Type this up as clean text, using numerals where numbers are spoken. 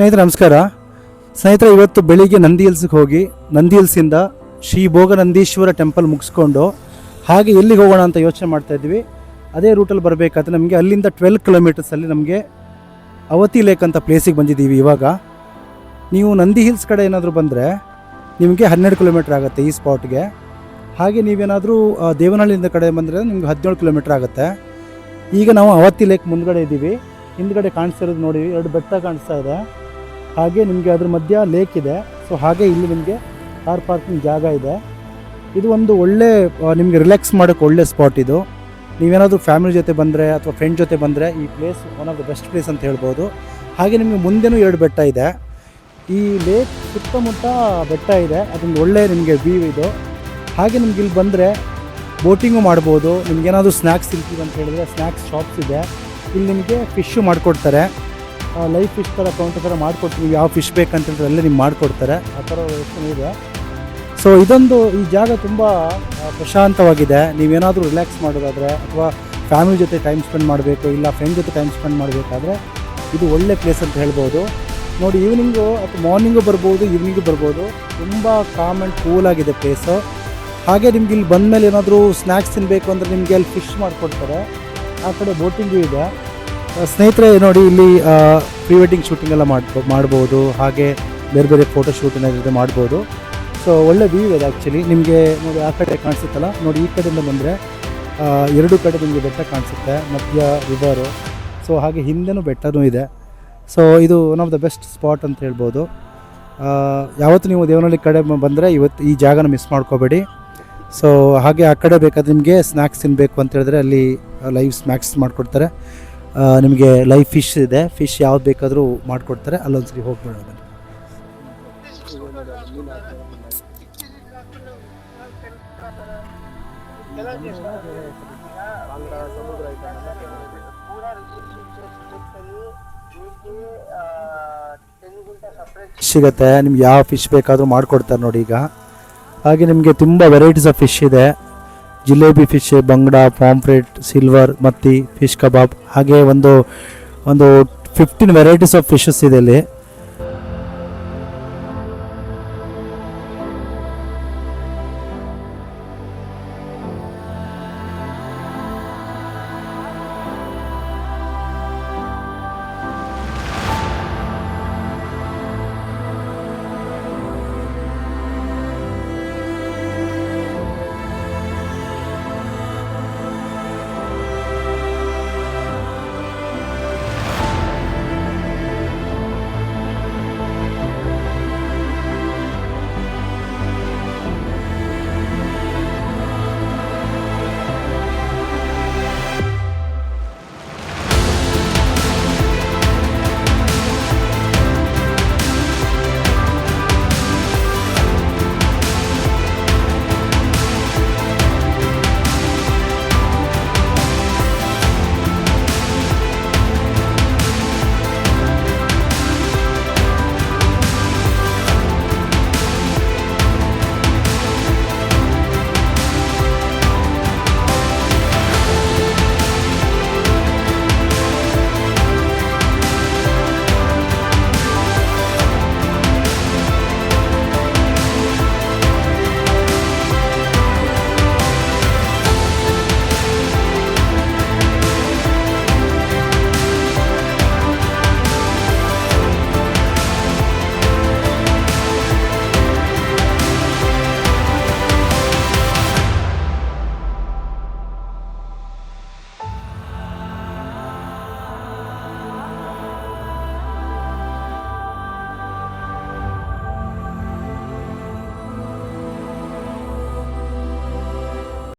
ಸ್ನೇಹಿತರೆ ನಮಸ್ಕಾರ. ಸ್ನೇಹಿತರೆ, ಇವತ್ತು ಬೆಳಿಗ್ಗೆ ನಂದಿ ಹಿಲ್ಸ್ಗೆ ಹೋಗಿ ನಂದಿ ಹಿಲ್ಸಿಂದ ಶ್ರೀ ಭೋಗನಂದೀಶ್ವರ ಟೆಂಪಲ್ ಮುಗಿಸ್ಕೊಂಡು ಹಾಗೆ ಎಲ್ಲಿಗೆ ಹೋಗೋಣ ಅಂತ ಯೋಚನೆ ಮಾಡ್ತಾ ಇದ್ವಿ. ಅದೇ ರೂಟಲ್ಲಿ ಬರಬೇಕಾದ್ರೆ ನಮಗೆ ಅಲ್ಲಿಂದ 12 ಕಿಲೋಮೀಟರ್ಸಲ್ಲಿ ನಮಗೆ ಅವತಿ ಲೇಕ್ ಅಂತ ಪ್ಲೇಸಿಗೆ ಬಂದಿದ್ದೀವಿ. ಇವಾಗ ನೀವು ನಂದಿ ಹಿಲ್ಸ್ ಕಡೆ ಏನಾದರೂ ಬಂದರೆ ನಿಮಗೆ 12 ಕಿಲೋಮೀಟ್ರ್ ಆಗುತ್ತೆ ಈ ಸ್ಪಾಟ್ಗೆ. ಹಾಗೆ ನೀವೇನಾದರೂ ದೇವನಹಳ್ಳಿಯಿಂದ ಕಡೆ ಬಂದರೆ ನಿಮ್ಗೆ 17 ಕಿಲೋಮೀಟ್ರ್ ಆಗುತ್ತೆ. ಈಗ ನಾವು ಅವತಿ ಲೇಕ್ ಮುಂದ್ಗಡೆ ಇದ್ದೀವಿ. ಹಿಂದ್ಗಡೆ ಕಾಣಿಸ್ತಿರೋದು ನೋಡಿ, 2 ಬೆಟ್ಟ ಕಾಣಿಸ್ತಾ ಇದೆ. ಹಾಗೆ ನಿಮಗೆ ಅದ್ರ ಮಧ್ಯ ಲೇಕ್ ಇದೆ. ಸೊ ಹಾಗೆ ಇಲ್ಲಿ ನಿಮಗೆ ಕಾರ್ ಪಾರ್ಕಿಂಗ್ ಜಾಗ ಇದೆ. ಇದು ಒಂದು ಒಳ್ಳೆ ನಿಮಗೆ ರಿಲ್ಯಾಕ್ಸ್ ಮಾಡೋಕ್ಕೆ ಒಳ್ಳೆ ಸ್ಪಾಟ್ ಇದು. ನೀವೇನಾದರೂ ಫ್ಯಾಮಿಲಿ ಜೊತೆ ಬಂದರೆ ಅಥವಾ ಫ್ರೆಂಡ್ ಜೊತೆ ಬಂದರೆ ಈ place one of the best place ಅಂತ ಹೇಳ್ಬೋದು. ಹಾಗೆ ನಿಮಗೆ ಮುಂದೆನೂ 2 ಬೆಟ್ಟ ಇದೆ. ಈ ಲೇಕ್ ಸುತ್ತಮುತ್ತ ಬೆಟ್ಟ ಇದೆ, ಅದೊಂದು ಒಳ್ಳೆ ನಿಮಗೆ ವ್ಯೂ ಇದು. ಹಾಗೆ ನಿಮ್ಗೆ ಇಲ್ಲಿ ಬಂದರೆ ಬೋಟಿಂಗು ಮಾಡ್ಬೋದು. ನಿಮಗೇನಾದರೂ ಸ್ನ್ಯಾಕ್ಸ್ ತಿಂತೀವಿ ಅಂತ ಹೇಳಿದ್ರೆ ಸ್ನ್ಯಾಕ್ಸ್ ಶಾಪ್ಸ್ ಇದೆ. ಇಲ್ಲಿ ನಿಮಗೆ ಫಿಶ್ಶು ಮಾಡಿಕೊಡ್ತಾರೆ, ಲೈವ್ ಫಿಶ್ ಥರ ಕೌಂಟರ್ ಥರ ಮಾಡಿಕೊಡ್ತೀವಿ. ಯಾವ ಫಿಶ್ ಬೇಕಂತಂದ್ರೆ ಅಲ್ಲೇ ನಿಮ್ಗೆ ಮಾಡಿಕೊಡ್ತಾರೆ, ಆ ಥರ ವ್ಯವಸ್ಥೆ ಇದೆ. ಸೊ ಈ ಜಾಗ ತುಂಬ ಪ್ರಶಾಂತವಾಗಿದೆ. ನೀವೇನಾದರೂ ರಿಲ್ಯಾಕ್ಸ್ ಮಾಡೋದಾದರೆ ಅಥವಾ ಫ್ಯಾಮಿಲಿ ಜೊತೆ ಟೈಮ್ ಸ್ಪೆಂಡ್ ಮಾಡಬೇಕು, ಇಲ್ಲ ಫ್ರೆಂಡ್ ಜೊತೆ ಟೈಮ್ ಸ್ಪೆಂಡ್ ಮಾಡಬೇಕಾದ್ರೆ ಇದು ಒಳ್ಳೆ ಪ್ಲೇಸ್ ಅಂತ ಹೇಳ್ಬೋದು. ನೋಡಿ, ಈವ್ನಿಂಗು ಅಥವಾ ಮಾರ್ನಿಂಗು ಬರ್ಬೋದು, ಈವ್ನಿಂಗು ಬರ್ಬೋದು. ತುಂಬ ಕಾಮ್ ಆ್ಯಂಡ್ ಕೂಲಾಗಿದೆ ಪ್ಲೇಸು. ಹಾಗೆ ನಿಮ್ಗೆ ಇಲ್ಲಿ ಬಂದಮೇಲೆ ಏನಾದರೂ ಸ್ನ್ಯಾಕ್ಸ್ ತಿನ್ನಬೇಕು ಅಂದರೆ ನಿಮಗೆ ಅಲ್ಲಿ ಫಿಶ್ ಮಾಡಿಕೊಡ್ತಾರೆ. ಆ ಕಡೆ ಬೋಟಿಂಗು ಇದೆ. ಸ್ನೇಹಿತರೆ ನೋಡಿ, ಇಲ್ಲಿ ಪ್ರೀ ವೆಡ್ಡಿಂಗ್ ಶೂಟಿಂಗ್ ಎಲ್ಲ ಮಾಡ್ಬೋದು. ಹಾಗೆ ಬೇರೆ ಬೇರೆ ಫೋಟೋ ಶೂಟ್ ಏನಾದರೂ ಮಾಡ್ಬೋದು. ಸೊ ಒಳ್ಳೆ ವ್ಯೂ ಇದೆ ಆ್ಯಕ್ಚುಲಿ. ನಿಮಗೆ ನೋಡಿ ಆ ಕಡೆ ಕಾಣಿಸುತ್ತಲ್ಲ ನೋಡಿ, ಈ ಕಡೆಯಿಂದ ಬಂದರೆ 2 ಕಡೆ ನಿಮಗೆ ಬೆಟ್ಟ ಕಾಣಿಸುತ್ತೆ, ಮಧ್ಯ ರಿವರು. ಸೊ ಹಾಗೆ ಹಿಂದೆನೂ ಬೆಟ್ಟನೂ ಇದೆ. ಸೊ ಇದು one of the best spot ಅಂತ ಹೇಳ್ಬೋದು. ಯಾವತ್ತು ನೀವು ದೇವನಹಳ್ಳಿ ಕಡೆ ಬಂದರೆ ಇವತ್ತು ಈ ಜಾಗನ ಮಿಸ್ ಮಾಡ್ಕೋಬೇಡಿ. ಸೊ ಹಾಗೆ ಆ ಕಡೆ ಬೇಕಾದ್ರೆ ನಿಮಗೆ ಸ್ನ್ಯಾಕ್ಸ್ ತಿನ್ನಬೇಕು ಅಂತ ಹೇಳಿದ್ರೆ ಅಲ್ಲಿ ಲೈವ್ ಸ್ನ್ಯಾಕ್ಸ್ ಮಾಡಿಕೊಡ್ತಾರೆ. ನಿಮಗೆ ಲೈವ್ ಫಿಶ್ ಇದೆ, ಫಿಶ್ ಯಾವ್ದು ಬೇಕಾದರೂ ಮಾಡಿಕೊಡ್ತಾರೆ. ಅಲ್ಲೊಂದ್ಸರಿ ಹೋಗ್ಬೇಡ. ಸಿಗುತ್ತೆ, ನಿಮ್ಗೆ ಯಾವ ಫಿಶ್ ಬೇಕಾದರೂ ಮಾಡಿಕೊಡ್ತಾರೆ ನೋಡಿ ಈಗ. ಹಾಗೆ ನಿಮಗೆ ತುಂಬ ವೆರೈಟೀಸ್ ಆಫ್ ಫಿಶ್ ಇದೆ. ಜಿಲೇಬಿ ಫಿಶ್, ಬಂಗಡ, ಪಾಂಪ್ರೆಟ್, ಸಿಲ್ವರ್, ಮತ್ತಿ, ಫಿಶ್ ಕಬಾಬ್, ಹಾಗೆ ಒಂದು 15 ವೆರೈಟೀಸ್ ಆಫ್ ಫಿಶಸ್ ಇದೆ ಇಲ್ಲಿ.